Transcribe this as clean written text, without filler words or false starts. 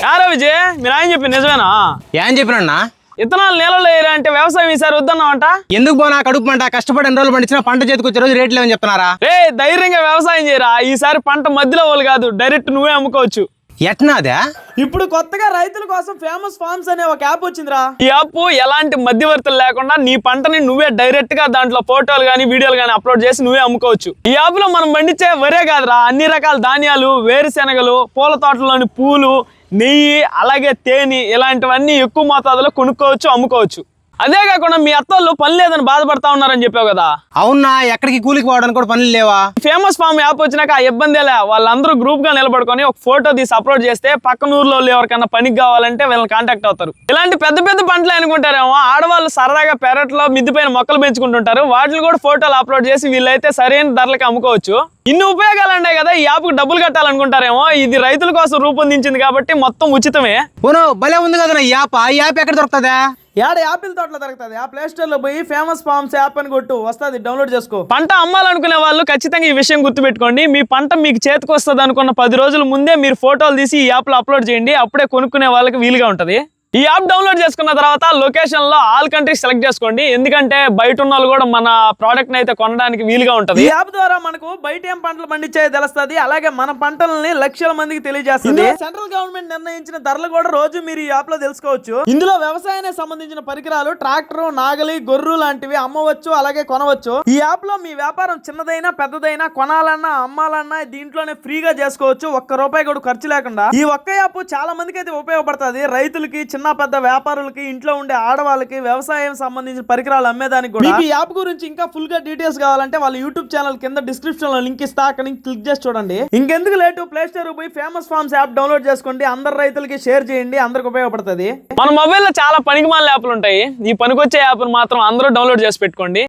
యారా విజయ్, మీరు ఆయన చెప్పి నిజమేనా? ఏం చెప్పినన్నా? ఇత్తనాలు నీళ్ళలో వేయరా అంటే వ్యవసాయం ఈసారి వద్దన్నావంట. ఎందుకు పోనా కడుపు పంట కష్టపడి ఎన్ని రోజులు పండించిన పంట చేతికి వచ్చే రోజు రేట్లు ఏమని చెప్తున్నారా? రే ధైర్యంగా వ్యవసాయం చేయరా, ఈసారి పంట మధ్యలో వాళ్ళు కాదు డైరెక్ట్ నువ్వే అమ్ముకోవచ్చు. ఎట్నాదే? ఇప్పుడు కొత్తగా రైతుల కోసం ఫేమస్ ఫార్మ్స్ అనే ఒక యాప్ వచ్చిందిరా. ఈ యాప్ ఎలాంటి మధ్యవర్తులు లేకుండా నీ పంటని నువ్వే డైరెక్ట్ గా దాంట్లో ఫోటోలు గానీ వీడియోలు గానీ అప్లోడ్ చేసి నువ్వే అమ్ముకోవచ్చు. ఈ యాప్ లో మనం పండించే వరే కాదురా, అన్ని రకాల ధాన్యాలు, వేరుశెనగలు, పూల తోటలోని పూలు, నెయ్యి, అలాగే తేనె, ఇలాంటివన్నీ ఎక్కువ మోతాదులో కొనుక్కోవచ్చు, అమ్ముకోవచ్చు. అదే కాకుండా మీ అత్తోళ్ళు పని లేదని బాధపడతా ఉన్నారని చెప్పావు కదా. అవునా, ఎక్కడికి కూలికి పోవడానికి కూడా పనులు లేవా? ఫేమస్ ఫార్మ్ యాప్ వచ్చినాక ఆ ఇబ్బందేలే. వాళ్ళందరూ గ్రూప్ గా నిలబడుకొని ఒక ఫోటో తీసి అప్లోడ్ చేస్తే పక్కన ఊర్లో ఎవరికైనా పనికి కావాలంటే వీళ్ళని కాంటాక్ట్ అవుతారు. ఇలాంటి పెద్ద పెద్ద పంటలు అనుకుంటారేమో, ఆడవాళ్ళు సరదాగా పెరట్లో మిద్ది పైన మొక్కలు పెంచుకుంటుంటారు. వాటిని కూడా ఫోటోలు అప్లోడ్ చేసి వీళ్ళైతే సరైన ధరలకి అమ్ముకోవచ్చు. ఇన్ని ఉపయోగాలు ఉన్నాయి కదా, ఈ యాప్కి డబ్బులు కట్టాలనుకుంటారేమో. ఇది రైతుల కోసం రూపొందించింది కాబట్టి మొత్తం ఉచితమే. ఓనో భలే ఉంది కదా ఈ యాప్. ఈ యాప్ ఎక్కడ దొరుకుతుందా? యాపిల్ తోటలో దొరుకుతుంది. ఆ ప్లే స్టోర్ లో పోయి ఫేమస్ ఫార్మ్స్ యాప్ అని కొట్టు, వస్తుంది, డౌన్లోడ్ చేసుకో. పంట అమ్మాలనుకునే వాళ్ళు ఖచ్చితంగా ఈ విషయం గుర్తుపెట్టుకోండి. మీ పంట మీకు చేతికి వస్తుంది అనుకున్న 10 రోజుల ముందే మీరు ఫోటోలు తీసి ఈ యాప్ లో అప్లోడ్ చేయండి. అప్పుడే కొనుక్కునే వాళ్ళకి వీలుగా ఉంటది. ఈ యాప్ డౌన్లోడ్ చేసుకున్న తర్వాత లొకేషన్ లో ఆల్ కంట్రీస్ సెలెక్ట్ చేసుకోండి. ఎందుకంటే బయట ఉన్న వాళ్ళు కూడా మన ప్రోడక్ట్ అయితే కొనడానికి వీలుగా ఉంటది. ఈ యాప్ ద్వారా మనకు బయట ఏం పంటలు పండించేది తెలుస్తుంది. అలాగే మన పంటలని లక్షల మందికి తెలియజేస్తుంది. సెంట్రల్ గవర్నమెంట్ నిర్ణయించిన ధరలు కూడా రోజు మీరు ఈ యాప్ లో తెలుసుకోవచ్చు. ఇందులో వ్యవసాయానికి సంబంధించిన పరికరాలు, ట్రాక్టర్, నాగలి, గొర్రు లాంటివి అమ్మవచ్చు, అలాగే కొనవచ్చు. ఈ యాప్ లో మీ వ్యాపారం చిన్నదైనా పెద్దదైనా కొనాలన్నా అమ్మాలన్నా దీంట్లోనే ఫ్రీగా చేసుకోవచ్చు, ఒక్క రూపాయి కూడా ఖర్చు లేకుండా. ఈ ఒక్క యాప్ చాలా మందికి అయితే ఉపయోగపడుతుంది. రైతులకి, చిన్న పెద్ద వ్యాపారులకి, ఇంట్లో ఉండే ఆడవాళ్ళకి, వ్యవసాయం సంబంధించిన పరికరాలు అమ్మేదానికి కూడా. ఈ యాప్ గురించి ఇంకా ఫుల్ గా డీటెయిల్స్ కావాలంటే వాళ్ళ యూట్యూబ్ ఛానల్ కింద డిస్క్రిప్షన్ లో లింక్ ఇస్తా, అక్కడ నుంచి క్లిక్ చేసి చూడండి. ఇంకెందుకు లేటు, ప్లే స్టోర్ పోయి ఫేమస్ ఫార్మ్స్ యాప్ డౌన్లోడ్ చేసుకోండి. అందరు రైతులకి షేర్ చేయండి, అందరికి ఉపయోగపడుతుంది. మన మొబైల్ లో చాలా పనికిమాలిన యాప్లు ఉంటాయి. ఈ పనికొచ్చే యాప్ మాత్రం అందరూ డౌన్లోడ్ చేసి పెట్టుకోండి.